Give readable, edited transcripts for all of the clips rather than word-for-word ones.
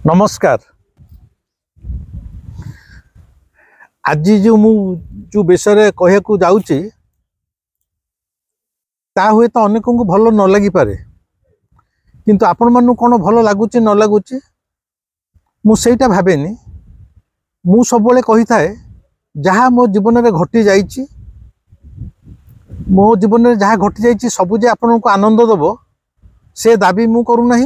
नमस्कार। आज जो विषय कहू जाऊँगी ता हुए तो अनेक को भल न लगी पारे, किंतु आपण मानू कौन भल लगुच न लगुच मुझा भावेनि। मु सब कही थाए जहाँ मो जीवन में घटी जाइछि, मो जीवन में जहाँ घटी जाइछि सबु जे आपण को आनंद दब से दाबी मु करूना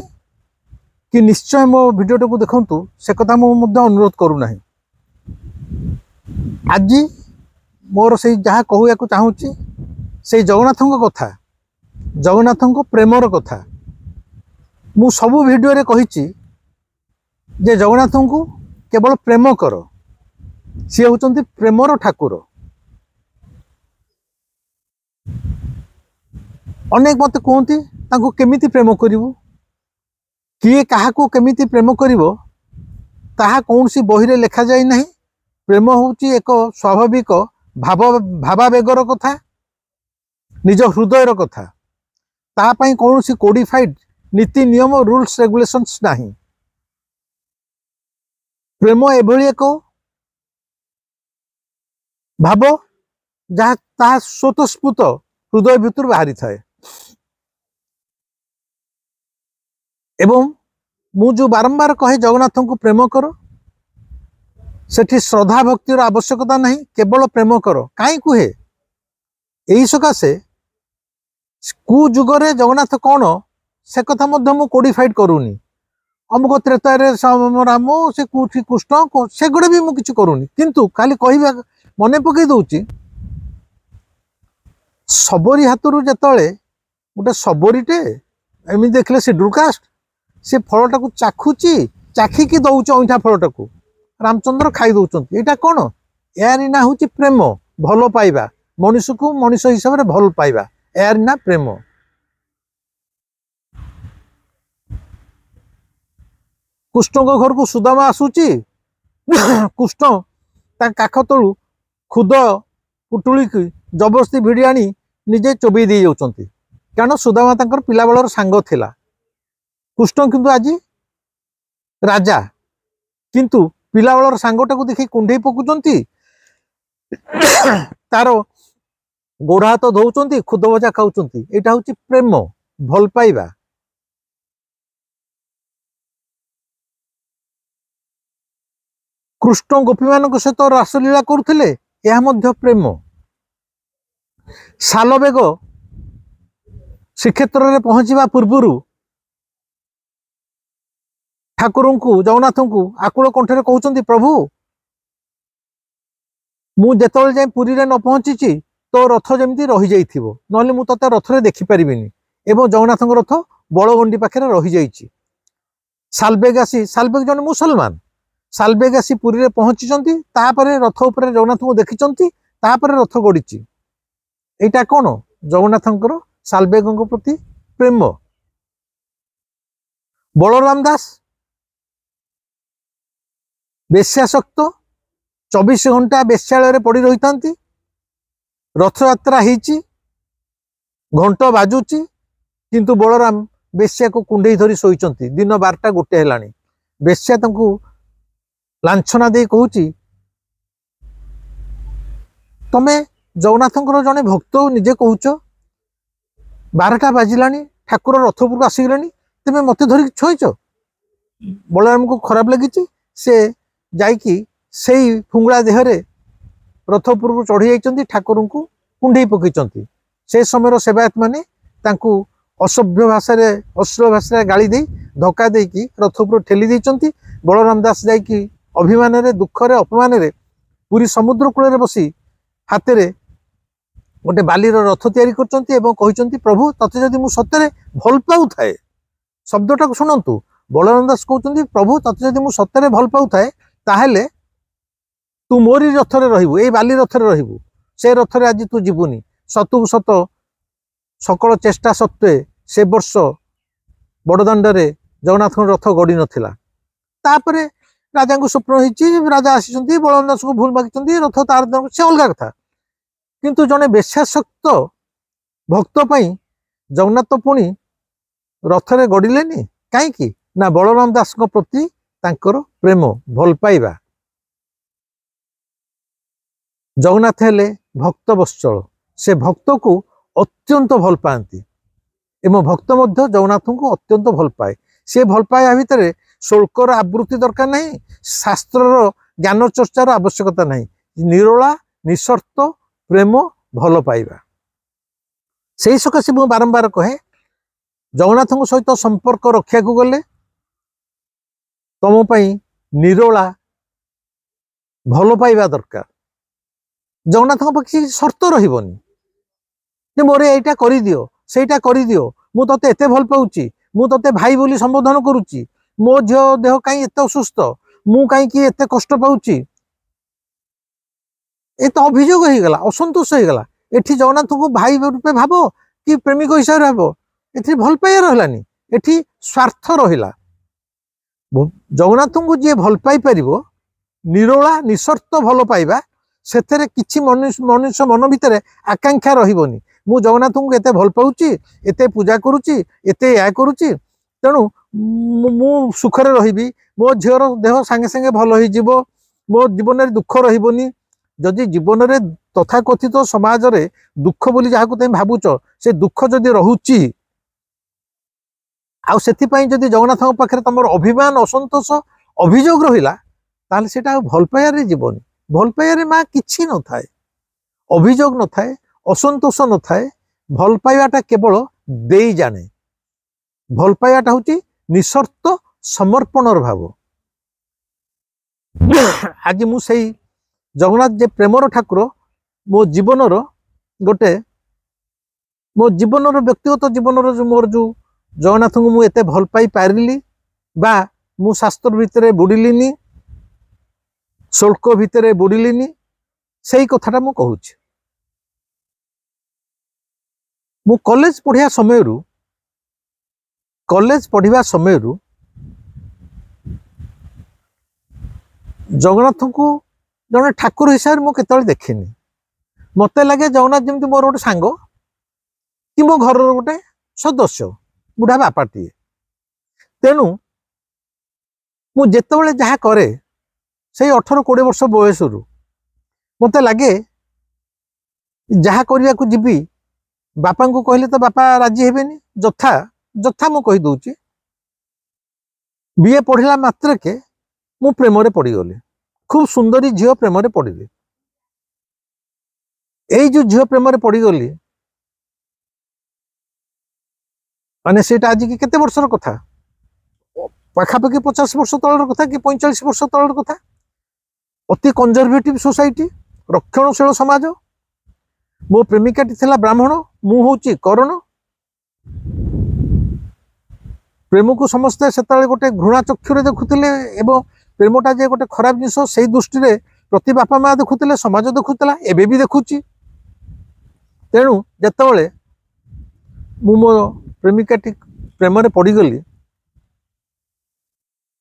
कि निश्चय मो भिडियो को देखंतु से कथा मु अनुरोध करूना। आज मोर से जहाँ कहूया को चाहूँगी से जगन्नाथ कथा, जगन्नाथ प्रेमर कथा मु सबु भिडियो रे कहिछि जे जगन्नाथ को केवल प्रेम कर, सी होचंती प्रेमर ठाकुर। अनेक मत कहती तांको केमिति प्रेम करिवु, किए काहाकू केमिति प्रेम करिवो ताहा कौनसी बही रे लिखा जाय नहीं। प्रेम होची एक स्वाभाविक भावावेगर कथा, निज हृदयर कथा। ताहा पई कौनसी कोडिफाइड नीति नियम रूल्स रेगुलेशंस नहीं। प्रेम एभली एक भाव जहाँ ताहा स्वतस्फूर्त हृदय भितर बाहरी थाए। एवं मु जो बारंबार कहे जगन्नाथ को प्रेम कर, सेठी श्रद्धा भक्तिर आवश्यकता नहीं, केवल प्रेम कर। कहीं कहे यही सकाशे कु जुगरे जगन्नाथ कौन से कथा मध्य मु कोडिफाइड करूनी। अमुक त्रेतारे राम से कुछ कृष्ण से गुड़े भी मुझे करूनी, किंतु खाली कह मन पकई दौची सबरी हाथरू जिते गोटे सबरीटे एमि देखले से ड्रुकास्ट से फलटा को चाखुची, चाखिकी दौच अईठा फलटा को रामचंद्र खाई दौरान। यहाँ कौन यार ना हूँ प्रेम, भल पाइबा, मनुष्य को मनुष्य हिसाब से भल पाइबा, यार ना प्रेम। कृष्ण को घर को सुदामा आसूची, कृष्ण काख तलू खुद पुटुली की जबरदस्ती भिड़ी आनी निजे चोबई दे जाउछंती, कारण सुदामा तांकर पिला बेलर सांग थिला। कृष्ण किंतु आज राजा, किंतु पिला बेलर सांगटा को देखि कुंडई पकुचंती, तार गोड़ हाथ धोउचंती, खुद भजा खाउचंती। एटा होची प्रेम, भल पाइबा। कृष्ण गोपी मान सहित रासलीला करुथिले, यह मध्य प्रेम। सालबेग श्रीक्षेत्र में पहुंचवा पूर्व ठाकुर को जगन्नाथ को आकुल कंठे कहते, प्रभु मु जेतल जाए पुरी रे न पहुंची तो रथ जमी रही जाइथिबो, नहले मु तते रथ रे देखि परिबिनी। एवं जगन्नाथ रथ बड़गंडी पाखे रही जाइछि। सालबेग आसी, सालबेग जन मुसलमान, सालबेग आसी पुरी रे पहुंची, तापरे रथ उपरे जगन्नाथ को देखिचंती, तापरे रथ गड़ीची। एटा कौन जगन्नाथंकर सालबेगों प्रति प्रेम। बलराम दास बेश्याशक्त 24 घंटा बेश्यालय पड़ी रही था। रथयात्रा होती, घंट बाजुची, किंतु बलराम बेश्या को कुंडई धरी शोइचंती। दिन 12टा 1 हेलानी। बेश्या तांकू लांछना दे कहूची, तमे जगन्नाथंकर जने भक्त निजे कहूच 12टा बाजिलानी, ठाकुर रथपुर आसीगलानी, तमे मते धरिक छोइच। बलराम को खराब लगी, से जाइकी सेई फुंगला देहरे रथपुर को चढ़ी जाइचंती, ठाकुर को कुंडई पकईचंती। से समय सेवायत माने तांकू असभ्य भाषा रे, अश्लील भाषा गाली दे धक्का देकी रथपुर ठेली देइचंती। बलराम दास जाइकी अभिमान रे, दुख रे, अपमान रे पूरी समुद्र कूल रे बसी हाथ रे गोटे बालीर रथ तैयारी करचंती एवं कहिचंती, प्रभु तते जदि मु सत्य भल पाउ थाए, शब्दटा को सुनंतु। बलराम दास कहते, प्रभु तते जदि मु सत्य भल पाउ थाए ताहेले तू मोरी रथ रे रहिबु, ए बाली रथ रे रहिबु, से रथ रे आज तू जीवुनी। सतु सत सकल चेष्टा सत्वे से वर्ष बड़दाण्ड रे जगन्नाथ रथ गड़ी नथिला। तापरे राजा को स्वप्न होइछि, राजा आसीचंती, बलराम दास को भूल मागिचंती, रथ तार से अलग कथा। किंतु जने बेश्याशक्त भक्त पई जगन्नाथ पुणी रथ रे गड़िलेनी कहीं ना बलराम दास प्रति तांकर प्रेम भल पाइबा। जगन्नाथ हेले भक्त वत्सल, से भक्त को अत्यंत भल पाती एवं भक्त मध्य जगन्नाथ को अत्यंत भल पाए। से भल पाइबा भितर शुल्कर आवृत्ति दरकार नहीं, शास्त्र ज्ञान चर्चार आवश्यकता नहीं, निरोला निशर्त प्रेम भल पाइबा। से सकाशे मु बारंबार कहे जगन्नाथ सहित संपर्क रक्षा को गले तुम निरोला भल पाइबा दरकार। जगन्नाथ पाखे शर्त रही मोर यहीटा कर दियो सेटा कर दियो, मु तते एते भल पाउची, मु तते भाई बोली संबोधन करुच्ची, मो झील देह कहीं एत असुस्थ, मु कहीं एते कष्ट पाउची, ये तो अभियोग हो गला, असंतोष हो गला। एठी जगन्नाथ को भाई रूपे भाव कि प्रेमिक हिसाब से भाव, एथि भल पाइबा रहलानी, एठी स्वार्थ रहिला। जगन्नाथ को जी भल पाई परिबो निरोला निशर्त भल पाइबा, सेथरे किछि मनुष्य मन भितर आकांक्षा रहिबोनी। मु जगन्नाथ को एते भल पाउची, एते पूजा करुची, एते या करुची, तेणु मु सुखरे रहिबी, मो झीर देह सांगे सांगे भल होई जिवो, मो जीवन में दुख रहिबोनी। जदि जीवन में तथाकथित समाज रे दुख बोली जहां को तुम भावुच, से दुख जदि रहुची आउ सेथिपाई जदि जगन्नाथ पाखे तुम अभिमान असंतोष अभियोग रहिला, ताले सेटा भल पाइबारे जीवनी। भल पाइबारे माँ किछि न थाए, अभियोग न थाए, असंतोष न थाए। भल पाइबाटा केवल देई जाने, भल पाइबाटा होची निशर्त समर्पणर भाव। आज मु सेई जगन्नाथ जे प्रेमर ठाकुर मो जीवनर गोटे मो जीवनर व्यक्तिगत जीवनर जो मोर जो जगन्नाथ को मु एते भल पाई पारिली बा मु शास्त्र भितरे बुड़िलिनी, शुल्क भितरे बुड़िलिनी, सेई कथाटा मु कहूची। मु कॉलेज पढ़िया समय जगन्नाथ को जने ठाकुर हिसाब से मुझे देखनी। मत लगे जगन्नाथ जमी मोर गोटे सांग कि मो घर गोटे सदस्य बुढ़ा बापाटे। तेणु मुझे जहाँ करे से 18-20 वर्ष बयस मत लगे जहाँ करने को जीवी बापा को कहले तो बापा राजी हेबेनी। जथा जथा मु कही दूची, बीए पढ़ला मात्र के मु प्रेम रे पड़गली। खूब सुंदरी झील प्रेम रे पड़ली। यही जो झील प्रेम रे पड़गली माने सेटा आज की केते वर्षर कथा, पाखापाखि 50 वर्ष तलर कथा कि 45 वर्ष तलर कथा। अति कंजर्वेटिव सोसाइटी, रक्षणशील समाज। मो प्रेमिकाटी थिला ब्राह्मण, मु होची करण। प्रेम को समस्ते से गोटे घृणा चक्षुरे देखुले एवं प्रेमटा जे गोटे खराब जिनस से दृष्टि रे प्रति बापा माँ देखुले, समाज देखुला, एबे भी देखुची। तेणु जेतेबेले मु मो प्रेमिकाटी प्रेम रे पड़गली,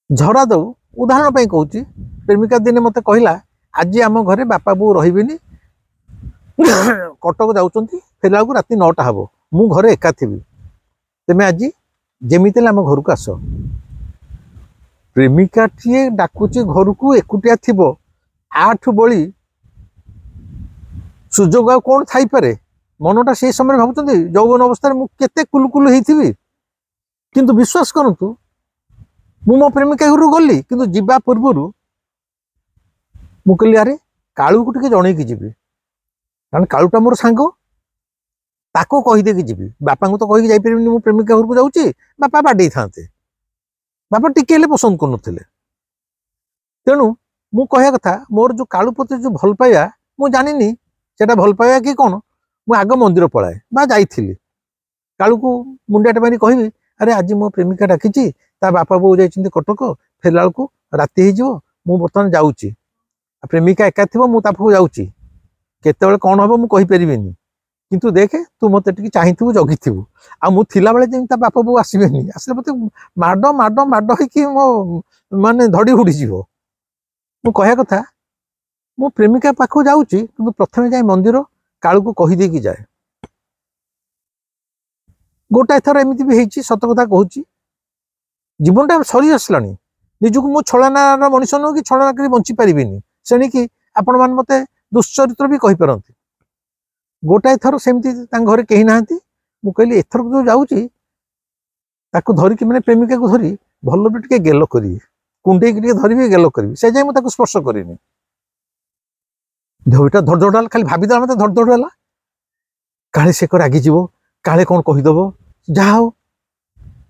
झरा दो उदाहरण पे कहूची। प्रेमिका दिने मते कहला आज आम घरे बापा बो रहिबेनी, कटक जाउचंती, फेरला को राति 9टा हबो, मु घरे एका थिबी, तेमे आज जेमिते आम घर को आस। प्रेमिकाटीए डाकुची घर को, एकुटिया थिबो, आठु बळी सुजोग आ कोन थाई पारे। मनटा से समय भावुचंती यौवन अवस्था मु केते कुलकुल हेइथिबी, किंतु विश्वास करंतु मु मो प्रेमिका घर गली, किंतु जीवा पूर्वरु मु कहली अरे कालू को टिके जणै की जीवी, कारण कालूटा मोर सांग, ताको कहि दे की जीवी। बापा को तो कहि जाई परिबिनी मु प्रेमिका घर को जाउची, बापा बाडै थांते, बापा टिके हेले पसंद करनथिले। तेणु मु कहया कथा मोर जो कालू प्रति जो भल पाइबा मु जानिनी सेटा भल पाइबा कि कोन। मु आग मंदिर पलाए बा जाइथिली, कालू को मुंडियाटे मारी कहबी अरे आज मो प्रेमिका डाकिची, ता बापा बो जाइछिंती कटक, फेरला को राति हे जिवो, मु बर्तमान जाउची, प्रेमिका एका थिबो, मु तापको जाउची, केतेबेले कोन हबो मु कहि परिबिनी, किंतु देखे तू मते टिके चाहिथिबु जगिथिबु। आ मु थिला बेले जेम ता बापा बो आसीबेनी, आसले मते माडो माडो माडो कि मो माने धड़ी उड़ी जिवो। मु कहया कथा मु प्रेमिका पाखो जाउची, किंतु प्रथमे जाय मंदिर कालू को कहि दे कि जाए। गोटाए थर एमिति भी हेइची, सत कथा कहूची। जीवनटा सरी आसलानी, ନିଜକୁ ମୁଁ ଛଳନାର ମଣିଷ ନୁହଁ କି ଛଳନା କରି ବଞ୍ଚି ପାରିବିନି ସେଣିକି ଆପଣମାନେ ମତେ ଦୁଶ୍ଚରିତ୍ର ବି କହିପାରନ୍ତି। ଗୋଟାଏ ଥର ସେମିତି ତାଙ୍କ ଘରେ କେହି ନାହାନ୍ତି, ମୁଁ କହିଲି ଏଥରକ ଯୋଉ ଯାଉଛି ତାକୁ ଧରିକି ମାନେ ପ୍ରେମିକାକୁ ଧରି ଭଲ ବି ଟିକେ ଗେଲ କରିବି, କୁଣ୍ଡେଇକି ଟିକେ ଧରିବି ଗେଲ କରିବି, ସେ ଯାଇ ମୁଁ ତାକୁ ସ୍ପର୍ଶ କରିନି। ଦେହଟା ଧଡ଼ଧଡ଼ ହେଲା, ଖାଲି ଭାବିଦେଲା ମତେ ଧଡ଼ଧଡ଼ ହେଲା, କାଳେ ସେ ରାଗିଯିବ, କାଳେ କଣ କହିଦବ। ଯାହା ହଉ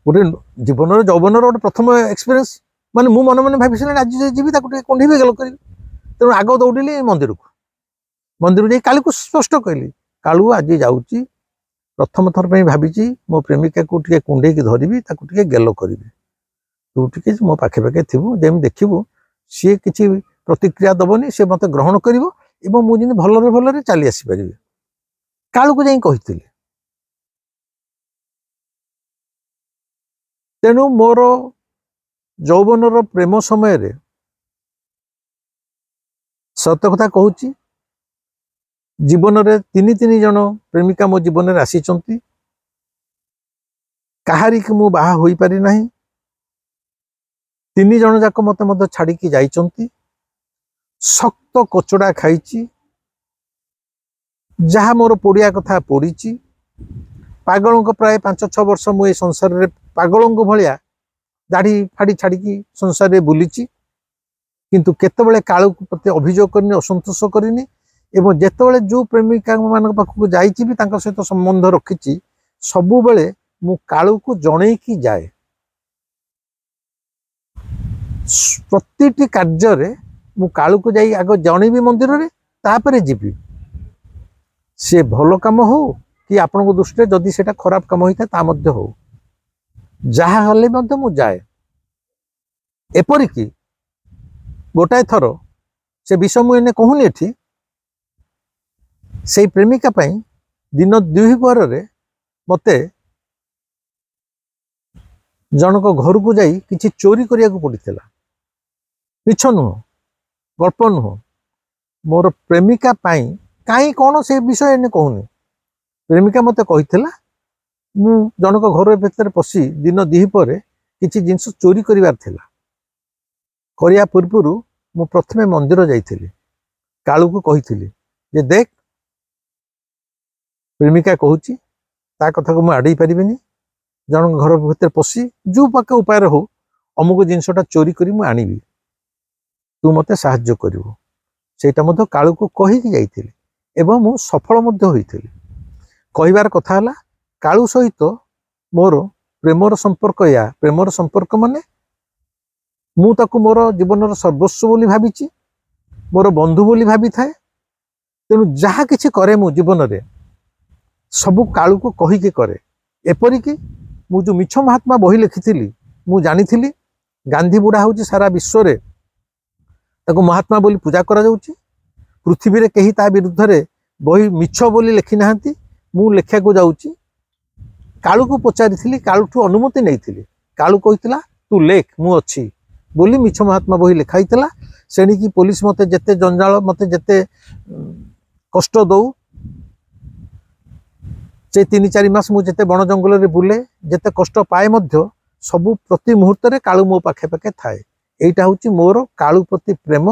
ଗୋଟେ ଜୀବନର ଯୌବନର ଗୋଟେ ପ୍ରଥମ ଏକ୍ସପିରିଏନ୍ସ, ମାନେ ମୁଁ ମନେ ମନେ ଭାବି ସାରିଲିଣି ଆଜି ଯିବି ତାକୁ ଟିକେ କୁଣ୍ଡେଇବି ଗେଲ କରିବି। ତେଣୁ ଆଗ ଦୌଡ଼ିଲି ମନ୍ଦିରକୁ ଯାଇ କାଳୁକୁ ସ୍ପଷ୍ଟ କହିଲି, କାଳୁ ଆଜି ଯାଉଛି ପ୍ରଥମ ଥର ପାଇଁ ଭାବିଛି ମୋ ପ୍ରେମିକାକୁ ଟିକେ କୁଣ୍ଡେଇକି ଧରିବି, ତାକୁ ଟିକେ ଗେଲ କରିବି। ତୁ ଟିକେ ମୋ ପାଖେ ପାଖେ ଥିବୁ, ଯେମିତି ଦେଖିବୁ ସିଏ କିଛି ପ୍ରତିକ୍ରିୟା ଦବନି, ସେ ମତେ ଗ୍ରହଣ କରିବ ଏବଂ ମୁଁ ଯେମିତି ଭଲରେ ଭଲରେ ଚାଲି ଆସିପାରିବି। କାଳୁକୁ ଯାଇ କହିଥିଲି। ତେଣୁ ମୋର ଯୌବନର ପ୍ରେମ ସମୟରେ ସତ କଥା କହୁଛି, ଜୀବନରେ ତିନି ଜଣ ପ୍ରେମିକା ମୋ ଜୀବନରେ ଆସିଛନ୍ତି, କାହାରିକି ମୁଁ ବାହା ହୋଇପାରି ନାହିଁ। 3 ଜଣ ଯାକ ମତେ ମଧ୍ୟ ଛାଡିକି ଯାଇଛନ୍ତି। ଶକ୍ତ କଚଡା ଖାଇଛି, ଯାହା ମୋର ପୋଡିଆ କଥା ପୋଡିଛି। ପାଗଳଙ୍କ ପ୍ରାୟ 5-6 ବର୍ଷ ମୁଁ ଏ ସଂସାରରେ ପାଗଳଙ୍କ ଭଳିଆ ଦାଢି ଫାଡି ଛାଡିକି ସଂସାରରେ ବୁଲିଛି, କିନ୍ତୁ କେତେବେଳେ କାଳୁକୁ ପ୍ରତି ଅଭିଯୋଗ କରିନି, ଅସନ୍ତୋଷ କରିନି। ଏବଂ ଯେତେବେଳେ ଯୋଉ ପ୍ରେମିକା ମାନଙ୍କ ପାଖକୁ ଯାଇଛି ବି ତାଙ୍କ ସହିତ ସମ୍ବନ୍ଧ ରଖିଛି, ସବୁବେଳେ ମୁଁ କାଳୁକୁ ଜଣେଇକି ଯାଏ। ପ୍ରତିଟି କାର୍ଯ୍ୟରେ ମୁଁ କାଳୁକୁ ଯାଇ ଆଗ ଜଣେଇବି ମନ୍ଦିରରେ, ତାପରେ ଯିବି। ସେ ଭଲ କାମ ହଉ କି ଆପଣଙ୍କ ଦୃଷ୍ଟିରେ ଯଦି ସେଟା ଖରାପ କାମ ହେଇଥାଏ ତା ମଧ୍ୟ ହଉ, ଯାହା ହେଲେ ମଧ୍ୟ ମୁଁ ଯାଏ। ଏପରିକି ଗୋଟାଏ ଥର, ସେ ବିଷୟ ମୁଁ ଏନେ କହୁନି ଏଠି, ସେଇ ପ୍ରେମିକା ପାଇଁ ଦିନ 2 ପହରରେ ମତେ ଜଣକ ଘରକୁ ଯାଇ କିଛି ଚୋରି କରିବାକୁ ପଡିଥିଲା। ମିଛ ନୁହଁ, ଗଳ୍ପ ନୁହଁ, ମୋର ପ୍ରେମିକା ପାଇଁ। କାହିଁ କଣ ସେ ବିଷୟ ଏନେ କହୁନି, ପ୍ରେମିକା ମତେ କହିଥିଲା ମୁଁ ଜଣକ ଘର ଭିତରେ ପଶି ଦିନ 2 ପରେ କିଛି ଜିନିଷ ଚୋରି କରିବାର ଥିଲା। କରିବା ପୂର୍ବରୁ ମୁଁ ପ୍ରଥମେ ମନ୍ଦିର ଯାଇଥିଲି, କାଳୁକୁ କହିଥିଲି ଯେ ଦେଖ ପ୍ରେମିକା କହୁଛି, ତା କଥାକୁ ମୁଁ ଆଡ଼େଇ ପାରିବିନି। ଜଣକ ଘର ଭିତରେ ପଶି ଯୋଉ ପାଖ ଉପାୟରେ ହଉ ଅମୁକ ଜିନିଷଟା ଚୋରି କରି ମୁଁ ଆଣିବି, ତୁ ମତେ ସାହାଯ୍ୟ କରିବୁ। ସେଇଟା ମଧ୍ୟ କାଳୁକୁ କହିକି ଯାଇଥିଲି ଏବଂ ମୁଁ ସଫଳ ମଧ୍ୟ ହୋଇଥିଲି। କହିବାର କଥା ହେଲା, କାଳୁ ସହିତ ମୋର ପ୍ରେମର ସମ୍ପର୍କ ଏୟା। ପ୍ରେମର ସମ୍ପର୍କ ମାନେ ମୁଁ ତାକୁ ମୋର ଜୀବନର ସର୍ବସ୍ୱ ବୋଲି ଭାବିଛି, ମୋର ବନ୍ଧୁ ବୋଲି ଭାବିଥାଏ। ତେଣୁ ଯାହା କିଛି କରେ ମୁଁ ଜୀବନରେ ସବୁ କାଳୁକୁ କହିକି କରେ। ଏପରିକି ମୁଁ ଯୋଉ ମିଛ ମହାତ୍ମା ବହି ଲେଖିଥିଲି, ମୁଁ ଜାଣିଥିଲି ଗାନ୍ଧୀ ବୁଢ଼ା ହଉଛି ସାରା ବିଶ୍ୱରେ ତାକୁ ମହାତ୍ମା ବୋଲି ପୂଜା କରାଯାଉଛି। ପୃଥିବୀରେ କେହି ତା ବିରୁଦ୍ଧରେ ବହି ମିଛ ବୋଲି ଲେଖି ନାହାନ୍ତି। ମୁଁ ଲେଖିବାକୁ ଯାଉଛି। କାଳୁକୁ ପଚାରିଥିଲି, କାଳୁଠୁ ଅନୁମତି ନେଇଥିଲି। କାଳୁ କହିଥିଲା ତୁ ଲେଖ, ମୁଁ ଅଛି ବୋଲି ମିଛ ମହାତ୍ମା ବହି ଲେଖା ହେଇଥିଲା। ସେଣିକି ପୋଲିସ ମତେ ଯେତେ ଜଞ୍ଜାଳ, ମତେ ଯେତେ କଷ୍ଟ ଦଉ, ସେ 3-4 ମାସ ମୁଁ ଯେତେ ବଣ ଜଙ୍ଗଲରେ ବୁଲେ, ଯେତେ କଷ୍ଟ ପାଏ ମଧ୍ୟ ସବୁ ପ୍ରତି ମୁହୂର୍ତ୍ତରେ କାଳୁ ମୋ ପାଖେ ପାଖେ ଥାଏ। এইটা হচ্ছে ମୋର କାଳୁ ପ୍ରତି ପ୍ରେମ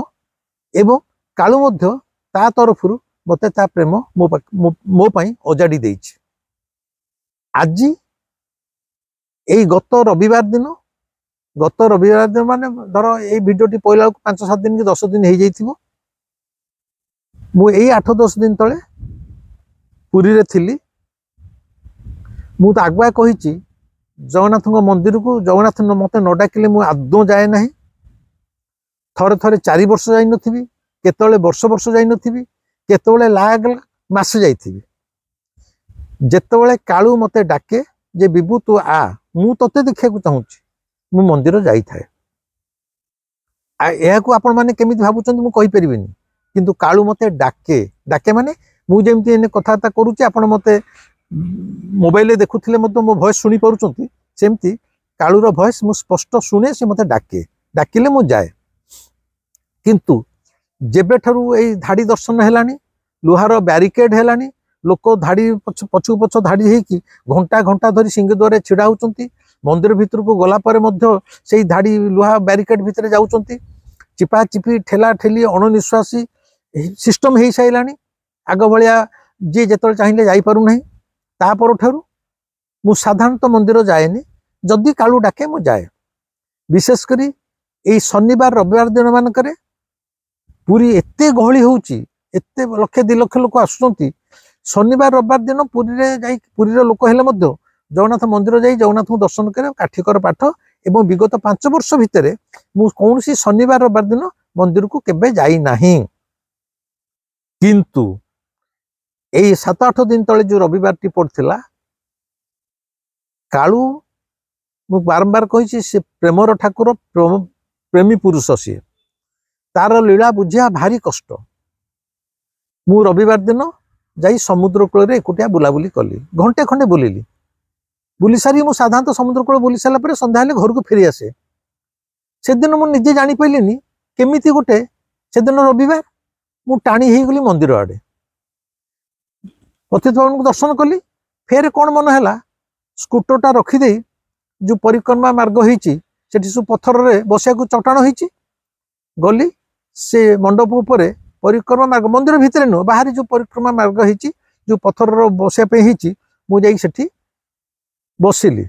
ଏବଂ କାଳୁ ମଧ୍ୟ ତା ତରଫରୁ ମତେ ତା ପ୍ରେମ ମୋ ପାଇଁ ଅଜାଡ଼ି ଦେଇଛି। ଆଜି ଏଇ ଗତ ରବିବାର ଦିନ ମାନେ ଧର ଏଇ ଭିଡ଼ିଓଟି ପଇଲା ବେଳକୁ 5-7 ଦିନ କି 10 ଦିନ ହେଇଯାଇଥିବ। ମୁଁ ଏଇ 8-10 ଦିନ ତଳେ ପୁରୀରେ ଥିଲି। ମୁଁ ତ ଆଗୁଆ କହିଛି ଜଗନ୍ନାଥଙ୍କ ମନ୍ଦିରକୁ ଜଗନ୍ନାଥ ମତେ ନ ଡାକିଲେ ମୁଁ ଆଦୌ ଯାଏ ନାହିଁ। ଥରେ ଥରେ 4 ବର୍ଷ ଯାଇନଥିବି, କେତେବେଳେ ବର୍ଷ ଯାଇନଥିବି, କେତେବେଳେ ମାସେ ଯାଇଥିବି। ଯେତେବେଳେ କାଳୁ ମତେ ଡାକେ ଯେ ବିଭୁ ତୁ ଆ, ମୁଁ ତତେ ଦେଖିବାକୁ ଚାହୁଁଛି, ମୁଁ ମନ୍ଦିର ଯାଇଥାଏ। ଏହାକୁ ଆପଣ ମାନେ କେମିତି ଭାବୁଛନ୍ତି ମୁଁ କହିପାରିବିନି, କିନ୍ତୁ କାଳୁ ମତେ ଡାକେ ମାନେ ମୁଁ ଯେମିତି ଏନେ କଥାବାର୍ତ୍ତା କରୁଛି, ଆପଣ ମତେ ମୋବାଇଲରେ ଦେଖୁଥିଲେ ମଧ୍ୟ ମୋ ଭଏସ ଶୁଣି ପାରୁଛନ୍ତି, ସେମିତି କାଳୁର ଭଏସ ମୁଁ ସ୍ପଷ୍ଟ ଶୁଣେ। ସେ ମତେ ଡାକିଲେ ମୁଁ ଯାଏ। କିନ୍ତୁ ଯେବେଠାରୁ ଏଇ ଧାଡି ଦର୍ଶନ ହେଲାଣି, ଲୁହାର ବ୍ୟାରିକେଡ ହେଲାଣି, ଲୋକ ଧାଡି ପଛକୁ ପଛ ଧାଡି ହେଇକି ଘଣ୍ଟା ଘଣ୍ଟା ଧରି ସିଂହଦ୍ୱାରରେ ଛିଡା ହଉଛନ୍ତି, मंदिर भितर को गला पर मध्य से धाड़ी लुहा बैरिकेड भितर जाउचंती चिपा चिपी ठेला ठेली अणनिश्वासी सिस्टम हो सारा आग भाया जी जो चाहिए जापारू ना तापर ठारू मु साधारणतः मंदिर जाएनि जदि कालू डाके मु जाए विशेषकर यही शनिवार रविवार दिन मानक पुरी एते गहली होउची एते लक्ष 2 लक्ष लोक आसुचंती शनिवार रविवार दिन पुरी लोक हेले मध्य जगन्नाथ मंदिर जाई जगन्नाथ को दर्शन करे काठिकर पाठ एवं विगत 5 वर्ष भितर मु कौनसी शनिवार रविवार दिन मंदिर को केबे जाई नाही किंतु यही 7-8 दिन तले जो रविवार टी पड़ता कालू मु बारंबार कही से प्रेमर ठाकुर प्रेमी पुरुष सी तार लीला बुझिया भारी कष्ट मु रविवार दिन जाई समुद्र कूल एकुटिया बुलाबुली कली घंटे खंडे बुलिली बुली सारी मु साधारणतः समुद्र कूल बुली सारा पर संध्या घर को फेरी आसे से दिन मु निजे जानी पाइलिनी केमिति गोटे से दिन रविवार मु टाणी हो गली मंदिर आड़े पतित भवन को दर्शन कली फेर कौन मन है स्कूटरटा रखिदे जो परिक्रमा मार्ग होती सब पत्थर रे बसिया चटाण होती गली से मंडप उपर परिक्रमा मार्ग मंदिर भितर नुह बाहर जो परिक्रमा मार्ग होती जो पत्थर बसिया मुझे बसिली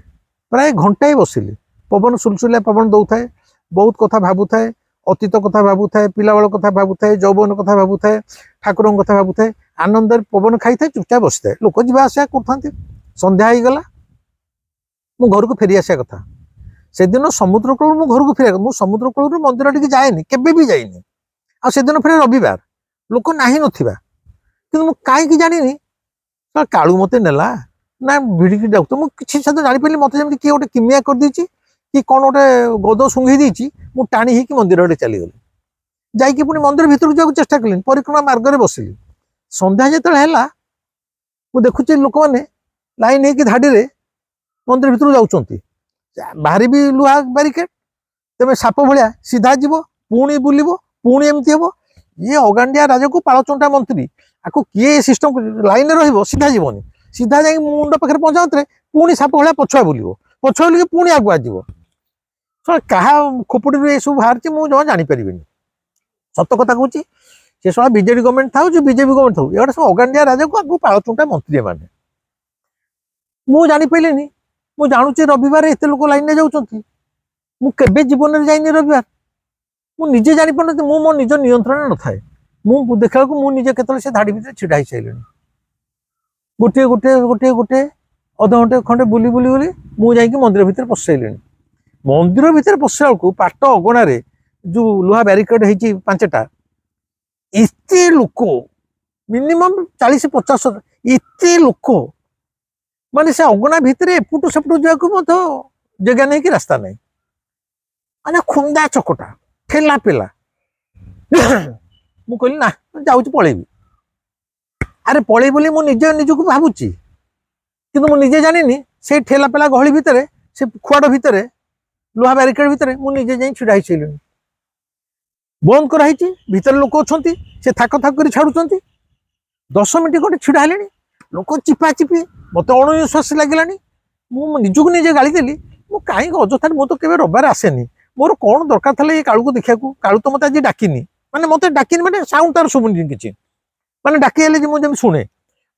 प्राय घंटाए बसिली पवन सुलसुलिया पवन दौ थाए बहुत कथा भावु थाए अतीत कथा भावु थाए पिलाबेल कथा भावु थाए जौवन कथा भावु थाए ठाकुर कथा भावु थाए आनंद पवन खाई थाए चुपचाप बसी थाए लोक जा आसा कर संध्या हो गला मु घर को फेरी आसा कथा से दिन समुद्र कूल मु घर को फेर मु समुद्र कूल मंदिर टी जाएनि केबे भी जाइनि आ से दिन फेर रविवार लोक नाही नथिबा कि मु काई जानी कालू मते नेला ना भिड़िकी जाऊ तो मुझे जानी पारि मत जमी किए गोटे किमिया कर देछि कि कौन गोटे गद सुंघी देछि मु टाणी होकी मंदिर आड़े चलीगली जाइए पुणी मंदिर भितर जाऊँ चेष्टा कली परिक्रमा मार्ग में बसिली संध्या जो है मु देखुची लोक मैंने लाइन होकी धाड़ी रे मंदिर भितर जाउचंती बाहरी भी लुहा बैरिकेड तेज साप भाया सीधा जीव पुणी बुलब पुणी एमती हम ये अगांडिया राजा को पालचंटा मंत्री आपको किए सिस्टम लाइन रही सीधा जीवनी सीधा जा मुंड पाखे पहुंचा पुणी साप भाया पछुआ बुलब पछुआ बुल पुणी आगुआ जीव क्या खोपड़ी ये सब बाहर मुझे जमा जापर सत कथा कहूँ से सब बीजेडी गवर्नमेंट था जो बीजेपी गवर्नमेंट था ये सब अगांडिया राजा को आगे पालचुंटा मंत्री मैंने मुझे जापारे मुझे जानूची रविवार एत लोक लाइन जाऊँच मुझे जीवन में जाइनि रविवार मुझे जापार मो निज नियंत्रण न थाए मुझे देखा मुझे केतले से धाड़ी भितर छिड़ा सारे गोटे गोटे गोटे गोटे अध घंटे खंडे बुली बुली बुली मुझे मंदिर भितर पशि मंदिर भितर पशा बेलू पाट अगणार जो लुहा बैरिकेड होती 5टा एत लोक मिनिमम 40-50 एत लोक माने से अगना भितर एपटू सेपटू जावाक जगह नहीं कि रास्ता नहीं माने खुंदा चकटा ठेला पेला मु कहली ना जाऊँ पलैबी अरे पलैबी बोली मु निजे निजक भावुची किंतु मुझे जानी से ठेला पेला गहली भितर से खुआड़ भितर लुहा बैरिकेड भितर मुझे जाई छिड़ा सारे बंद कराई भितर लोक अच्छा से थाक थाक कर छाड़ुंट 10 मिनट गोटे छिड़ा है लोक चिपा चिपी मत अणनिश्वास लगे मुझक निजे गाड़ी देली मु कहीं अजथा मुझे तो रविवार आसेनी मोर कौन दरकार था ये कालू को देखा कालू तो मत आज डाकिनी माने मत डाकिनी माने साउंड तार शुभुनी किसी माने डाकी मुझे शुणे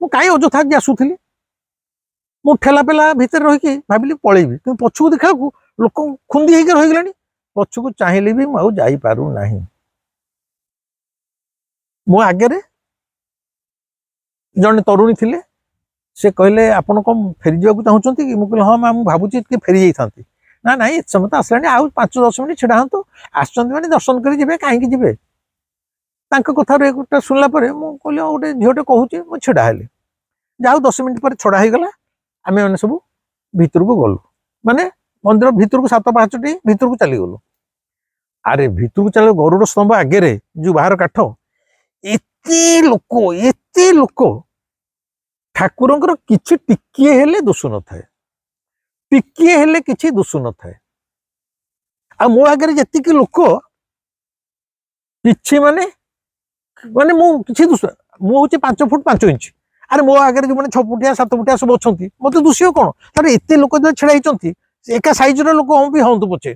मुझे कहीं अजथा आज आसुली मु ठेला पेला भितर रही भाविली पलैबी कि पछू देखा लोक खुंदी होकर रहीगले पछू चाहिए भी मुझे जापारू ना मो आगे जड़े तरुणी थे से कहले आपन कौन फेरी जावाक चाहते कि मुझे हाँ माँ भावुची फेरी जाती ना ना ये समय तो आसला आउ 5-10 मिनट छिड़ा हाँ आसने दर्शन करेंगे कहीं जी कथार गोटे शुणला मुझे गोटे झीटे कहूँ मुझे छिड़ा है जाऊ 10 मिनट पर छड़ा हो गला आम मैंने सब भितर को गलु माने मंदिर भितर को 7-5टी भितर को चलीगलु अरे भितर को चल गरुड़ स्तंभ आगे जो बाहर काठ एत लोक ठाकुर किसी टिकिए हेले दोष न थाए टिकिए हेले किसी दोष न थाए आ मो आगे जी लोक कि माने माने मुझे दोष मुझे 5 फुट 5 इंच अरे मो आगे जो मैंने 6 फुटिया 7 फुटिया सब अच्छा मत दोषी कौन तार एत लोक जो छिड़ा एका साइज लोक हम भी हूँ पचे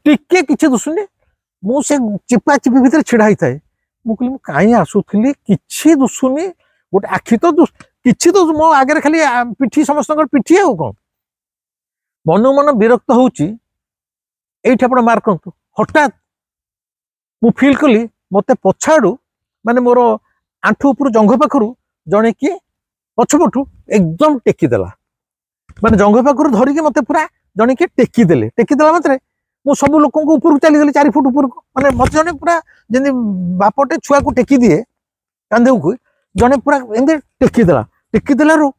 टिके किसी दुसुनी मुझे चिपा चिपी भितर छिड़ा ही थाए मुझे कहीं आसुली कि दुसुनी गोटे आखि तो कि तो मो आगे खाली पिठी समस्त पिठी आ कौन मन मन विरक्त होची आप मार्क करतु हठात मु फिल कली मत पछाड़ू माने मोर आंठू उपर जंघ पाखु जड़े किए पछपटू एकदम टेकीदेला माने जंघ पाखु धरिकी मत पूरा जड़े किए टेकीदेला मात्रे मु सब लोक ऊपर चलीगली 4 फुट ऊपर माने मत जड़े पूरा जमी बापटे छुआ को टेकी दिए कांधे को जड़े पूरा एमती टेकीदेल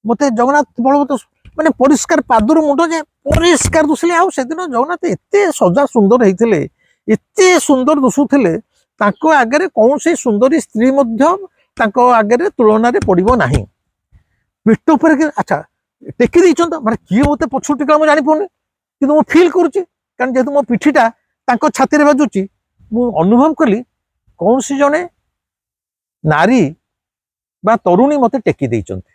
मत जगन्नाथ बलवत माने परिष्कार पादर मुंड जे परिष्कार दुसले आउ से दिन जगन्नाथ एते सजा सुंदर होते एते सुंदर दुसुले आगे कौन से सुंदरी स्त्री आगे तुलन पड़ो ना पीठ पर अच्छा टेकी देते माने किए मत पछु टेका मुझे जापानी कि फिल करुच्ची कारण जेहतु मो पिठीटा छाती बाजुची मु अनुभव कली कौन सी जने नारी बा तरुणी मत टेकी देइचंती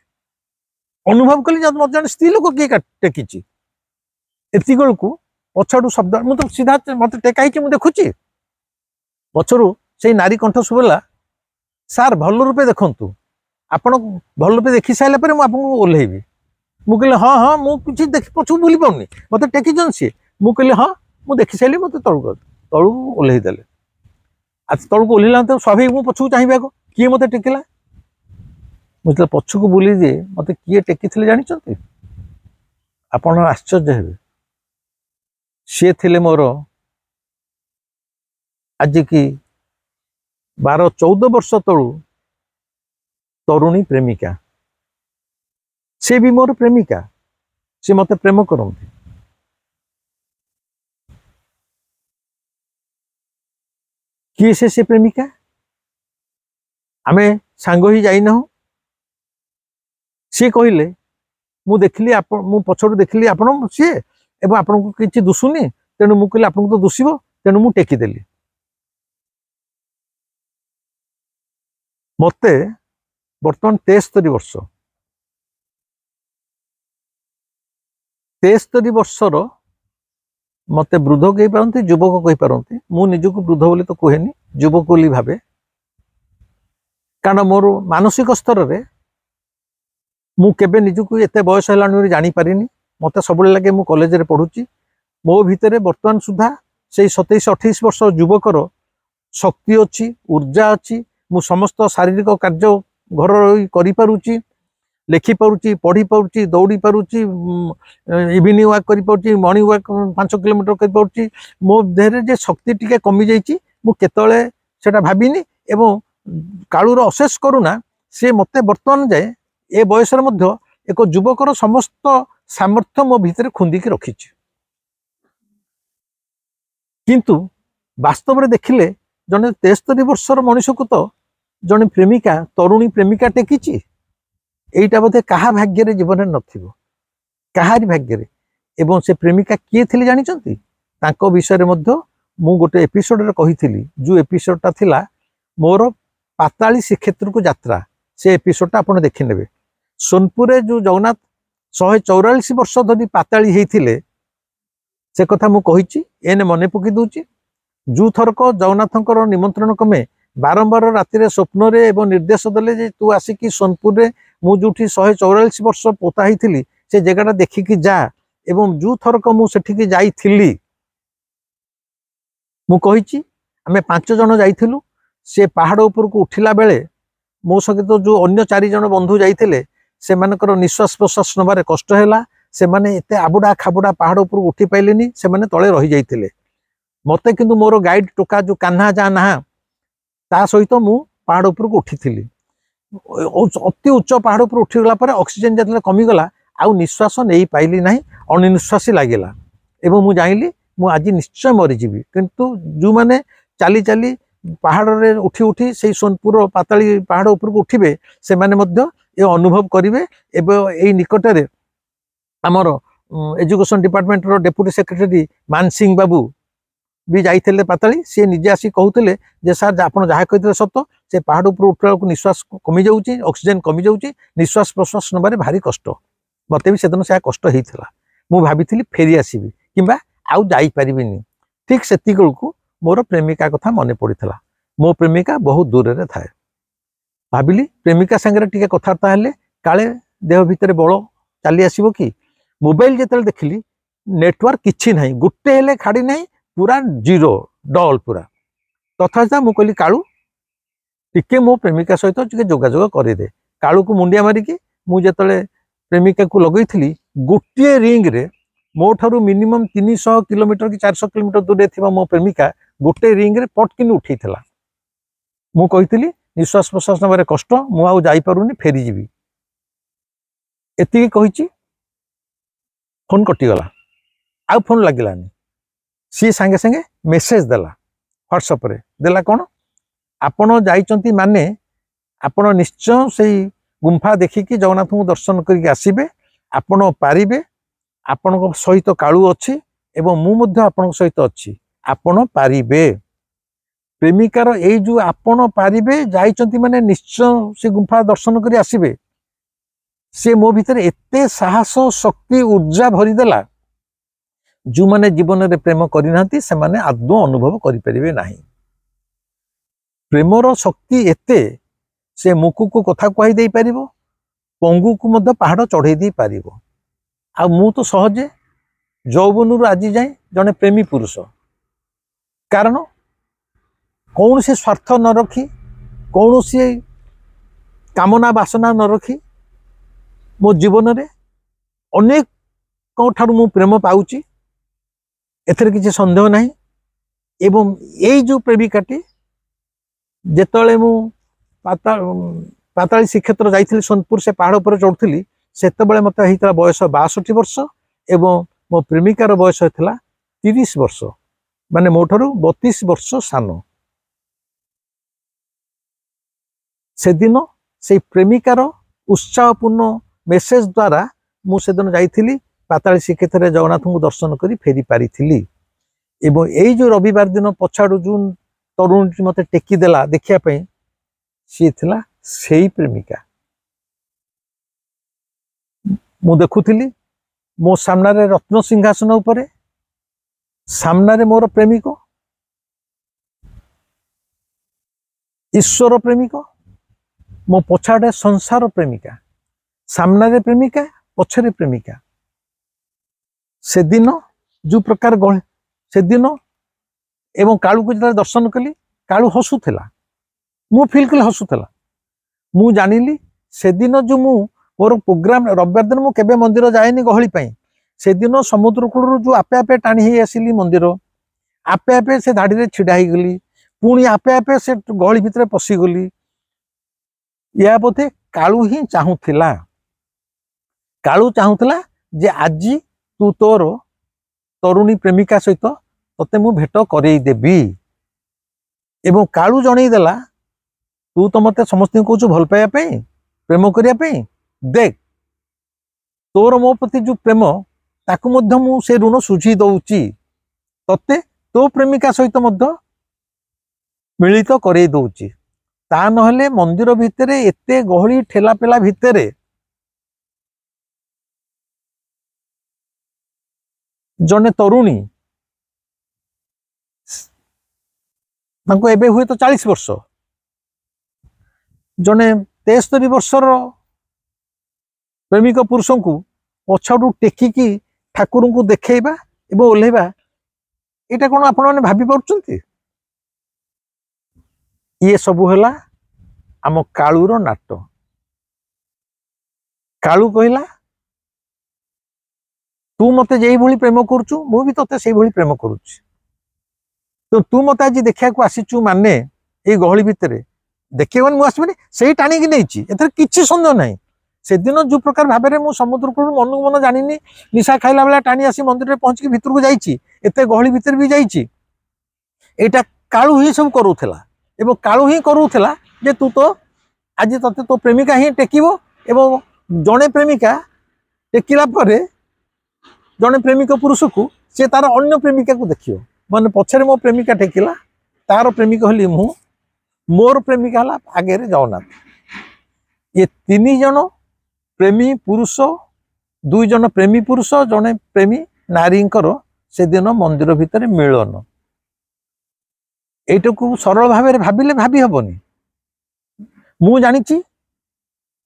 अनुभव कली मत जन स्त्री लोक किए टेकी एति को पछाड़ू शब्द मुझे सीधा मत टेकाई मुझे देखुची पछरू से नारी कंठ शुभला सार भल रूपे देखु आपण भल रूपे देखी सारे पर मुझे ओह्लैबी मुझे हाँ हाँ मुझे पछू बुली पाऊनी मत टेकी सी मुझे हाँ मुझे देखी सारे मत तलू ओह्लैदेले आज तलू ओह्लैला तो स्वाभाविक मुझे पछू चाहिए किए मत टेकिला मुझे पछक बुली जे मत किए टेकी जानी आप आश्चर्य हे सी थे मोर आज की 12-14 वर्ष तलू तरुणी प्रेमिका से भी मोर प्रेमिका से मत प्रेम करती किए से प्रेमिका आमे सांग ही जाइना सी कहले मु देखली मु पछड़ देखली आपण सी एवं आपन को किसी दुसुनी तेणु मु कहली आपन तो दुसिबो तेणु मु टेकीदेली मते बर्तमान 73 वर्ष 73 वर्षर मते वृद्ध कही पारती युवक कही पारती मु निजक वृद्ध बोली तो कहेनी युवक बोली भावे कारण मोर मानसिक स्तर रे मु केबे निजक एते बयस है जानी पारिनी मत सब लगे मु कॉलेज रे पढ़ुची मो भितर वर्तमान सुधा से 27-28 वर्ष युवकर शक्ति अच्छी ऊर्जा अच्छी मु समस्त शारीरिक कार्य घर रही करि पारुची लिखि पारुची पढ़ी पारुची दौड़ी पारुची इवनिंग वॉक करि पारुची मॉर्निंग वॉक 5 किलोमीटर करि पारुची मो देहरे जे शक्ति टिके कमी जाइची मु केतळे सेटा भाबिनी एवं कालुर अशेष करूना से मते वर्तमान जाए ए बयस मध्य एक युवकर समस्त सामर्थ्य मो भितर खुंदिकी रखिछि किंतु वास्तव में देखिले जने 73 वर्षर मनुष्य को तो जने प्रेमिका तरुणी प्रेमिका टेकिछि एटा बोधे कहा भाग्य रे जीवन नथिबो कहारी भाग्य रे एवं से प्रेमिका किए थिले जानिचंती तांको विषय रे मध्य मु गोटे एपिसोड रे कहिथिली जो एपिसोडटा थिला मोर पाताली श्रीक्षेत्र को यात्रा से एपिसोडटा आपण देखि नेबे सोनपुर जो जगन्नाथ 144 वर्ष धरी पाताली होइथिले से कथा मु कहिछि एने मने पकि दूची जू थरक जगन्नाथंकर निमंत्रण कमे बारंबार राति स्वप्न रे एवं निर्देश देले जे तू आसिकी सोनपुर रे मु जूठी 144 वर्ष पोता होइथिली से जगहटा देखिकी जा एवं जू थरक मु सेठिकी जाइथिली मु कहिछि आमे 5 जण जाइथिलु से पहाड़ ऊपर को उठिला बेले मो सहित जो अन्य 4 जण बंधु जाइथिले से मानकर निश्वास प्रश्वास नबारे कष्ट हैला से माने एते आबुडा खाबुडा पहाड़ ऊपर उठी पाइलेनी से माने तळे रही जाइथिले मते किंतु मोर गाइड टोका जो कान्हा जा ना ता सहित मु पहाड़ ऊपर को उठिथिली अति उच्च पहाड़ ऊपर उठिगला पर ऑक्सीजन जतले कमी गला आउ निश्वास नहीं पाइली नाही अनिश्वासी लागिला एवं मु जाइली मु आज निश्चय मरी जीवी किंतु जो माने चाली चाली पहाड़ रे उठी उठी से सोनपुर पाताली पहाड़ ऊपर को उठिबे से माने मध्य ये अनुभव करिवे एवं एई निकट रे हमर एजुकेशन डिपार्टमेंट रो डेप्यूटी सेक्रेटरी मान सिंह बाबू भी जाइथिले पाताली से निजे आसी कहउथिले जे सर आपण जहा कहिथिले सत्य से पहाड़ ऊपर उठला को निश्वास कमी जाउची ऑक्सीजन कमी जाउची निश्वास प्रश्वास नबारे भारी कष्ट मते भी सेदन से कष्ट हेइथिला ମୁଁ ଭାବିଥିଲି ଫେରି ଆସିବି କିମ୍ବା ଆଉ ଯାଇପାରିବିନି। ଠିକ୍ ସେତିକି ବେଳକୁ ମୋର ପ୍ରେମିକା କଥା ମନେ ପଡ଼ିଥିଲା। ମୋ ପ୍ରେମିକା ବହୁତ ଦୂରରେ ଥାଏ। ଭାବିଲି ପ୍ରେମିକା ସାଙ୍ଗରେ ଟିକେ କଥାବାର୍ତ୍ତା ହେଲେ କାଳେ ଦେହ ଭିତରେ ବଳ ଚାଲି ଆସିବ କି। ମୋବାଇଲ ଯେତେବେଳେ ଦେଖିଲି ନେଟୱାର୍କ କିଛି ନାହିଁ, ଗୋଟେ ହେଲେ ଖାଡ଼ି ନାହିଁ, ପୁରା ଜିରୋ ଡଲ୍ ପୁରା। ତଥାପି ମୁଁ କହିଲି କାଳୁ ଟିକେ ମୋ ପ୍ରେମିକା ସହିତ ଟିକେ ଯୋଗାଯୋଗ କରିଦେ। କାଳୁକୁ ମୁଣ୍ଡିଆ ମାରିକି ମୁଁ ଯେତେବେଳେ ପ୍ରେମିକାକୁ ଲଗେଇଥିଲି, ଗୋଟିଏ ରିଙ୍ଗରେ ମୋ ଠାରୁ ମିନିମମ୍ 300 କିଲୋମିଟର କି 400 କିଲୋମିଟର ଦୂରରେ ଥିବା ମୋ ପ୍ରେମିକା ଗୋଟେ ରିଙ୍ଗରେ ପଟକିନି ଉଠେଇଥିଲା। ମୁଁ କହିଥିଲି ନିଶ୍ୱାସ ପ୍ରଶ୍ୱାସ ନେବାରେ କଷ୍ଟ, ମୁଁ ଆଉ ଯାଇପାରୁନି, ଫେରିଯିବି। ଏତିକି କହିଛି, ଫୋନ୍ କଟିଗଲା, ଆଉ ଫୋନ୍ ଲାଗିଲାନି। ସିଏ ସାଙ୍ଗେ ସାଙ୍ଗେ ମେସେଜ ଦେଲା ହ୍ୱାଟ୍ସଆପ୍ରେ। ଦେଲା କ'ଣ, ଆପଣ ଯାଇଛନ୍ତି ମାନେ ଆପଣ ନିଶ୍ଚୟ ସେଇ ଗୁମ୍ଫା ଦେଖିକି ଜଗନ୍ନାଥଙ୍କୁ ଦର୍ଶନ କରିକି ଆସିବେ, ଆପଣ ପାରିବେ, ଆପଣଙ୍କ ସହିତ କାଳୁ ଅଛି ଏବଂ ମୁଁ ମଧ୍ୟ ଆପଣଙ୍କ ସହିତ ଅଛି, ଆପଣ ପାରିବେ। ପ୍ରେମିକାର ଏଇ ଯୋଉ ଆପଣ ପାରିବେ ଯାଇଛନ୍ତି ମାନେ ନିଶ୍ଚୟ ସେ ଗୁମ୍ଫା ଦର୍ଶନ କରି ଆସିବେ, ସେ ମୋ ଭିତରେ ଏତେ ସାହସ, ଶକ୍ତି, ଊର୍ଜା ଭରିଦେଲା, ଯେଉଁମାନେ ଜୀବନରେ ପ୍ରେମ କରିନାହାନ୍ତି ସେମାନେ ଆଦୌ ଅନୁଭବ କରିପାରିବେ ନାହିଁ। ପ୍ରେମର ଶକ୍ତି ଏତେ, ସେ ମୁକୁକୁ କଥା କହି ଦେଇପାରିବ, ପଙ୍ଗୁକୁ ମଧ୍ୟ ପାହାଡ଼ ଚଢ଼େଇ ଦେଇପାରିବ। ଆଉ ମୁଁ ତ ସହଜେ ଯୌବନରୁ ଆଜି ଯାଏଁ ଜଣେ ପ୍ରେମୀ ପୁରୁଷ। କାରଣ କୌଣସି ସ୍ୱାର୍ଥ ନ ରଖି, କୌଣସି କାମନା ବାସନା ନ ରଖି ମୋ ଜୀବନରେ ଅନେକଙ୍କଠାରୁ ମୁଁ ପ୍ରେମ ପାଉଛି, ଏଥିରେ କିଛି ସନ୍ଦେହ ନାହିଁ। ଏବଂ ଏଇ ଯେଉଁ ପ୍ରେମିକାଟି, ଯେତେବେଳେ ମୁଁ ପାତାଳୀ ଶ୍ରୀକ୍ଷେତ୍ର ଯାଇଥିଲି ସୋନପୁର, ସେ ପାହାଡ଼ ଉପରେ ଚଢ଼ୁଥିଲି, ସେତେବେଳେ ମୋତେ ହେଇଥିଲା ବୟସ 62 ବର୍ଷ ଏବଂ ମୋ ପ୍ରେମିକାର ବୟସ ହେଇଥିଲା 30 ବର୍ଷ, ମାନେ ମୋ ଠାରୁ 32 ବର୍ଷ ସାନ। ସେଦିନ ସେଇ ପ୍ରେମିକାର ଉତ୍ସାହପୂର୍ଣ୍ଣ ମେସେଜ ଦ୍ୱାରା ମୁଁ ସେଦିନ ଯାଇଥିଲି ପାତାଳୀ ଶ୍ରୀକ୍ଷେତ୍ରରେ ଜଗନ୍ନାଥଙ୍କୁ ଦର୍ଶନ କରି ଫେରି ପାରିଥିଲି। ଏବଂ ଏଇ ଯେଉଁ ରବିବାର ଦିନ ପଛଆଡ଼ୁ ଯେଉଁ ତରୁଣୀଟି ମୋତେ ଟେକି ଦେଲା ଦେଖିବା ପାଇଁ, ସିଏ ଥିଲା ସେଇ ପ୍ରେମିକା। ମୁଁ ଦେଖୁଥିଲି ମୋ ସାମ୍ନାରେ ରତ୍ନ ସିଂହାସନ ଉପରେ, ସାମ୍ନାରେ ମୋର ପ୍ରେମିକ, ଈଶ୍ୱର ପ୍ରେମିକ, ମୋ ପଛଆଡ଼େ ସଂସାର ପ୍ରେମିକା, ସାମ୍ନାରେ ପ୍ରେମିକା, ପଛରେ ପ୍ରେମିକା। ସେଦିନ ଯେଉଁ ପ୍ରକାର ଗହଳି, ସେଦିନ ଏବଂ କାଳୁକୁ ଯେତେବେଳେ ଦର୍ଶନ କଲି, କାଳୁ ହସୁଥିଲା, ମୁଁ ଫିଲ୍ କଲି ହସୁଥିଲା। ମୁଁ ଜାଣିଲି ସେଦିନ ଯେଉଁ ମୁଁ ମୋର ପ୍ରୋଗ୍ରାମ, ରବିବାର ଦିନ ମୁଁ କେବେ ମନ୍ଦିର ଯାଏନି ଗହଳି ପାଇଁ, ସେଦିନ ସମୁଦ୍ର କୂଳରୁ ଯେଉଁ ଆପେ ଆପେ ଟାଣି ହେଇ ଆସିଲି ମନ୍ଦିର, ଆପେ ଆପେ ସେ ଧାଡ଼ିରେ ଛିଡ଼ା ହେଇଗଲି, ପୁଣି ଆପେ ଆପେ ସେ ଗହଳି ଭିତରେ ପଶିଗଲି। ଏହା ବୋଧେ କାଳୁ ହିଁ ଚାହୁଁଥିଲା। କାଳୁ ଚାହୁଁଥିଲା ଯେ ଆଜି ତୁ ତୋର ତରୁଣୀ ପ୍ରେମିକା ସହିତ ତତେ ମୁଁ ଭେଟ କରେଇ ଦେବି। ଏବଂ କାଳୁ ଜଣେଇ ଦେଲା, ତୁ ତ ମତେ ସମସ୍ତଙ୍କୁ କହୁଛୁ ଭଲ ପାଇବା ପାଇଁ, ପ୍ରେମ କରିବା ପାଇଁ, ଦେଖ ତୋର ମୋ ପ୍ରତି ଯେଉଁ ପ୍ରେମ, ତାକୁ ମଧ୍ୟ ମୁଁ ସେ ଋଣ ଶୁଝି ଦଉଛି, ତତେ ତୋ ପ୍ରେମିକା ସହିତ ମଧ୍ୟ ମିଳିତ କରେଇ ଦଉଛି। ତା ନହେଲେ ମନ୍ଦିର ଭିତରେ ଏତେ ଗହଳି ଠେଲାପେଲା ଭିତରେ ଜଣେ ତରୁଣୀ, ତାଙ୍କୁ ଏବେ ହୁଏତ 40 ବର୍ଷ, ଜଣେ 73 ବର୍ଷର ପ୍ରେମିକ ପୁରୁଷଙ୍କୁ ପଛରୁ ଟେକିକି ଠାକୁରଙ୍କୁ ଦେଖେଇବା ଏବଂ ଓହ୍ଲେଇବା, ଏଇଟା କ'ଣ ଆପଣମାନେ ଭାବି ପାରୁଛନ୍ତି? ଇଏ ସବୁ ହେଲା ଆମ କାଳୁର ନାଟ। କାଳୁ କହିଲା, ତୁ ମତେ ଯେଇଭଳି ପ୍ରେମ କରୁଛୁ ମୁଁ ବି ତତେ ସେଇଭଳି ପ୍ରେମ କରୁଛି, ତ ତୁ ମତେ ଆଜି ଦେଖିବାକୁ ଆସିଛୁ ମାନେ ଏଇ ଗହଳି ଭିତରେ ଦେଖିବନି ମୁଁ ଆସିବିନି, ସେଇ ଟାଣିକି ନେଇଛି, ଏଥିରେ କିଛି ସନ୍ଦେହ ନାହିଁ। ସେଦିନ ଯେଉଁ ପ୍ରକାର ଭାବରେ ମୁଁ ସମୁଦ୍ର କୂଳରୁ ମନକୁ ମନ ଜାଣିନି, ନିଶା ଖାଇଲା ଭଳିଆ ଟାଣି ଆସି ମନ୍ଦିରରେ ପହଞ୍ଚିକି ଭିତରକୁ ଯାଇଛି, ଏତେ ଗହଳି ଭିତରେ ବି ଯାଇଛି, ଏଇଟା କାଳୁ ହିଁ ସବୁ କରୁଥିଲା। ଏବଂ କାଳୁ ହିଁ କରୁଥିଲା ଯେ ତୁ ତ ଆଜି ତତେ ତୋ ପ୍ରେମିକା ହିଁ ଟେକିବ, ଏବଂ ଜଣେ ପ୍ରେମିକା ଟେକିଲା ପରେ ଜଣେ ପ୍ରେମିକ ପୁରୁଷକୁ ସେ ତାର ଅନ୍ୟ ପ୍ରେମିକାକୁ ଦେଖିବ, ମାନେ ପଛରେ ମୋ ପ୍ରେମିକା ଟେକିଲା, ତାର ପ୍ରେମିକ ହେଲି ମୁଁ, ମୋର ପ୍ରେମିକା ହେଲା ଆଗରେ ଜଗନ୍ନାଥ। ଏ ତିନି ଜଣ ପ୍ରେମୀ ପୁରୁଷ दुई जन प्रेमी पुरुष जने प्रेमी नारींकर से दिन मंदिर भितर मिलन एटू सरल भाव में भाविले भाभी हबनी मु जानी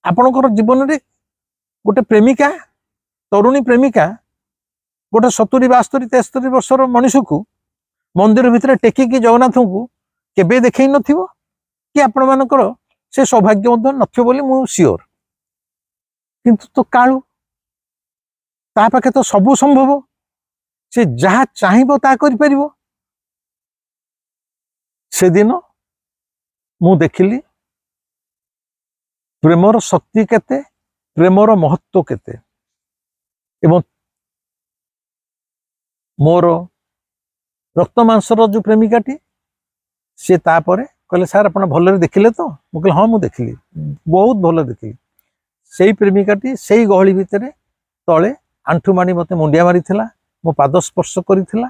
आपणकर जीवन में गोटे प्रेमिका तरुणी प्रेमिका गोटे 70 72 73 वर्षर मनीष को मंदिर भितर टेकिकी जगन्नाथ को केबे देखई नथिबो कि आपण मानकर से सौभाग्य नथिबो बोली मु सियोर किंतु तो कालू ता पाखे तो सबु संभव से जहा चाहिबो ता करि परिबो से दिन मु देखिली प्रेमर शक्ति केते प्रेमर महत्व केते एवं मोर रक्त मांसर जो प्रेमिकाटी सी तापर कहले सार आप भल देखिले तो मुझे हाँ मुझे देखिली बहुत भल देखिली से प्रेमिकाटी से गहली भितर तले आंठू मानी मते मुंडिया मारी मो पाद स्पर्श करिथिला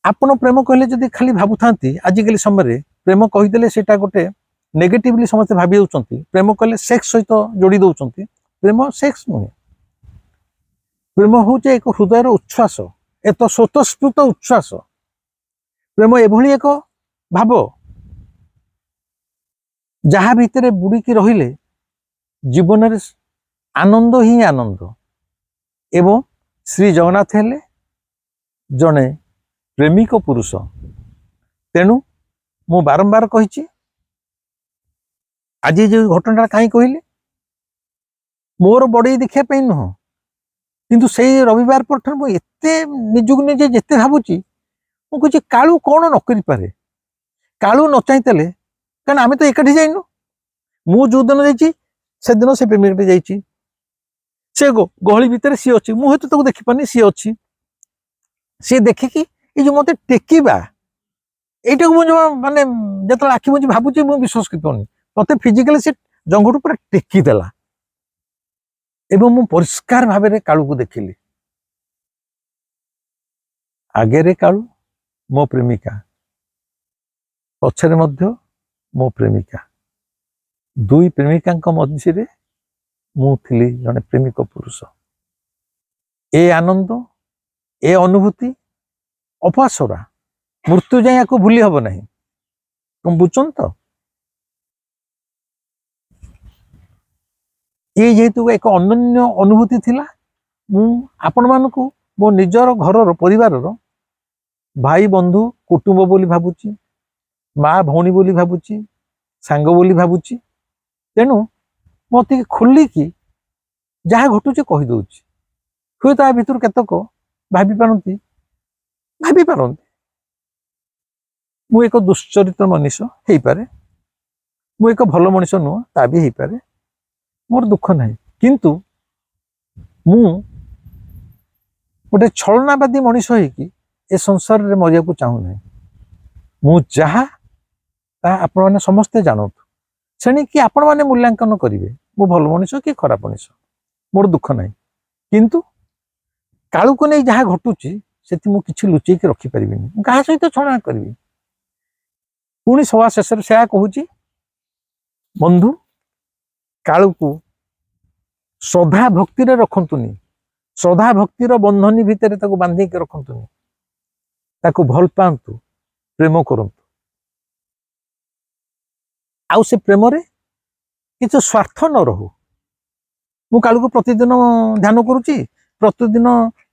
आपण प्रेम कहले जदि खाली भाबु थांती आजिकल समय प्रेम कहीदेले सेटा गोटे नेगेटिवली समस्त भाबी होउचंती प्रेम कहले सेक्स सहित जोड़ी दउचंती प्रेम सेक्स नुहे प्रेम होचे एक हृदयर उच्छ्वास एक स्वतःस्फूर्त उच्छ्वास प्रेम एभली एक भाव जहाँ भितर बुड़ीकी रहिले जीवन रे आनंद ही आनंद एवं श्री जगन्नाथ हेले जने प्रेमिक पुरुष तेणु मु बारंबार कही आज जो घटना कहीं कहले मोर बड़े देखापी नुह किंतु से रविवार पर मुझे निजुक निजे जिते भावुची मुझे कालू कौन न करि पारे कालू न चाहिए कारण आम तो एकाठी जाइनु मु जो दिन जाइए से दिन से प्रेमिकटी जाइए से गहली भितर सी अच्छी मुझे तो देखी पानी सी अच्छी सी देखिकी ये जो मत टेकवा यहीटा मुझे मानने जो आखि मुझे भावुची मुझे विश्वास कर मत फिजिकाली से जंगटू पूरा टेकीदेला एवं मु परिष्कार भाव में कालू को देखिली आगे रे कालू मो प्रेमिका पछरे मध्य मो प्रेमिका दुई प्रेमिका मध्य मु थिली जने प्रेमिक पुरुष ए आनंद ए अनुभूति अपासरा मृत्यु जाए या भूली हम ना तुम बुझन तो ये जेहेतु एक अनन्य अनुभूति थिला मु आपण मानकु मो निजर घर परिवार भाई बंधु कुटुंब बोली भावुची माँ भौणी बोली भावुची सांग बोली भावुची तेणु मत खोलिकी जहाँ घटुचे कहीदे हुए ता भर केतक भाभी पारती मु एक दुश्चरित्र मनीष हो पारे मु एक भल मनीष नुह ता भी हो पारे मोर दुख नहीं किंतु मु गोटे छलनावादी मनीष होइकी ए संसार रे मरिया को चाहू नहीं मु जहा आपण मैंने समस्ते जानतु से कि आपण मैंने मूल्यांकन करेंगे मु भल मनीष कि खराब मनीष मोर दुख नहीं किंतु कालू को नहीं जहाँ घटुची से किसी लुचेक रखिपारि क्या सहित छलना करी पुणी सभा शेष से कहूँ बंधु कालू को श्रद्धा भक्ति रे रखंतुनी श्रद्धा भक्तिर बंधनी भितर बांधिक रखंतुनी ताको भल पांतु प्रेम करंतु आउ से प्रेम रे किछ स्वार्थ न रहू मु कालू को प्रतिदिन ध्यान करुच्ची प्रतिदिन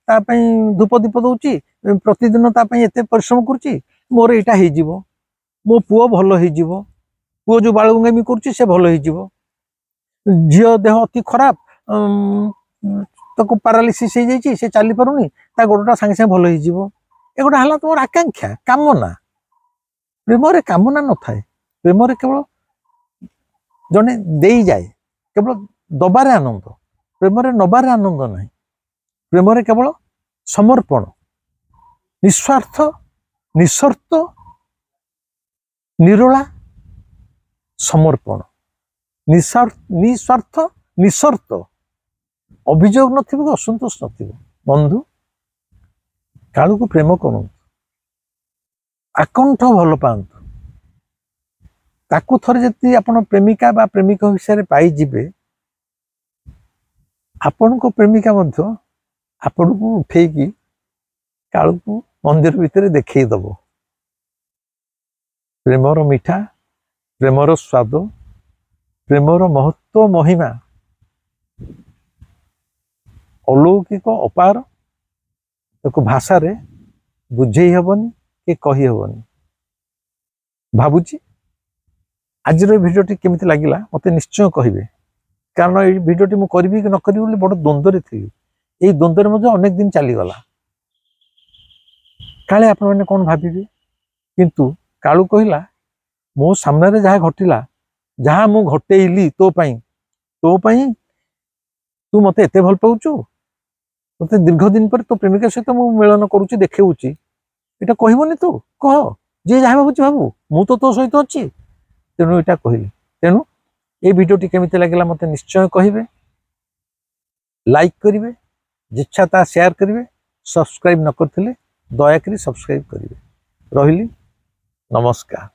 तापाई धूप दीप दौची प्रतिदिन तापाई एते परिश्रम करुच्ची मोर एटा हो जीवो मो पुओ भल हो जीवो पुओ जो बालगंगामी करुच्ची से भल हो जीवो झील देह अति खराब ताको पैरालिसिस हो जाइए से चली पारुनी ता गोड़टा सांगे सांगे भल हो जीवो एगोटा हला तुम आकांक्षा कामना प्रेम रे कामना न थाए प्रेम रे केवल जने देई जाए केवल दबारे आनंद प्रेम रे नबारे आनंद नहीं प्रेम रे केवल समर्पण निस्वार्थ निस्वार्थ निरोला समर्पण निस्वार्थ निस्वार्थ अभियोग नथिबो असंतोष नथिबो बंधु कालू को प्रेम करंतु आकंठ भल पांतु ताकू थरे जति आपण प्रेमिका बा प्रेमिक विषय पाई जिबे आपण को प्रेमिका मध्य आपण को उठेकी कालू को मंदिर भितर देखई दबो प्रेमर मिठा प्रेमर स्वाद प्रेमर महत्व महिमा अलौकिक अपार ताको भाषा रे बुझे हेबनी कि कही हेबनी भावुची आज भिडियोटी केमिति लागिला मते निश्चय कहिबे कारण ये भिडियोटी मु करबी कि न करबी बोली बड़ द्वंद्व थी ये द्वंद्व मध्य अनेक दिन चलीगला काले आपण मैंने कौन भाविबे किंतु कालू कहला मो सामने जहाँ घटिला जहाँ मु घटेली तो पाई तू मते एते भल पाउचु मते दीर्घ दिन पर तो प्रेमिका सहित मु मिलन करूची देखेउची एटा कहबनी तू कह जे जहाँ भावुची भावु मु तो सहित अच्छी तेणु एटा कहली तेणु ये भिडियोटी केमिति लागिला मते निश्चय कहिबे लाइक करिवे जिच्छा शेयर करिवे सब्सक्राइब न करथिले दया करी सब्सक्राइब करिवे रहिली नमस्कार।